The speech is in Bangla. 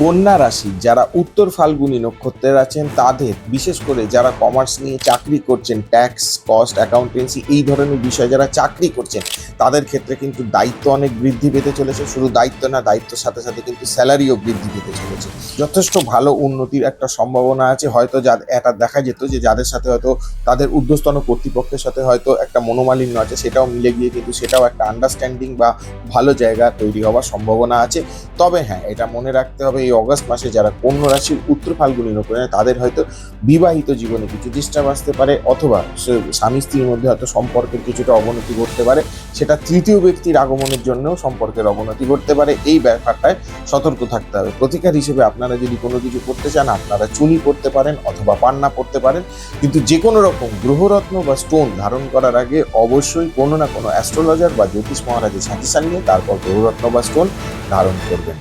কন্যা রাশি যারা উত্তর ফাল্গুনী নক্ষত্রের আছেন তাদের, বিশেষ করে যারা কমার্স নিয়ে চাকরি করছেন, ট্যাক্স, কস্ট, অ্যাকাউন্টেন্সি এই ধরনের বিষয়ে যারা চাকরি করছেন, তাদের ক্ষেত্রে কিন্তু দায়িত্ব অনেক বৃদ্ধি পেতে চলেছে। শুধু দায়িত্ব না, দায়িত্বের সাথে সাথে কিন্তু স্যালারিও বৃদ্ধি পেতে চলেছে। যথেষ্ট ভালো উন্নতির একটা সম্ভাবনা আছে। হয়তো এটা দেখা যেত যে যাদের সাথে হয়তো তাদের ঊর্ধ্বতন কর্তৃপক্ষের সাথে হয়তো একটা মনোমালিন্য আছে, সেটাও মিলে গিয়ে কিন্তু সেটাও একটা আন্ডারস্ট্যান্ডিং বা ভালো জায়গা তৈরি হওয়ার সম্ভাবনা আছে। তবে হ্যাঁ, এটা মনে রাখতে হবে এই অগাস্ট মাসে যারা কন্যা রাশির উত্তর ফাল্গুনী নক্ষত্র, তাদের হয়তো বিবাহিত জীবনে কিছু ডিস্টার্ব আসতে পারে, অথবা স্বামী স্ত্রীর মধ্যে হয়তো সম্পর্কের কিছুটা অবনতি ঘটতে পারে। সেটা তৃতীয় ব্যক্তির আগমনের জন্যও সম্পর্কের অবনতি ঘটতে পারে। এই ব্যাপারটায় সতর্ক থাকতে হবে। প্রতিকার হিসেবে আপনারা যদি কোনো কিছু করতে চান, আপনারা চুনি পড়তে পারেন অথবা পান্না পড়তে পারেন, কিন্তু যে কোনো রকম গ্রহরত্ন বা স্টোন ধারণ করার আগে অবশ্যই কোনো না কোনো অ্যাস্ট্রোলজার বা জ্যোতিষ মহারাজের সাজেশন নিয়ে তারপর গ্রহরত্ন বা স্টোন ধারণ করবেন।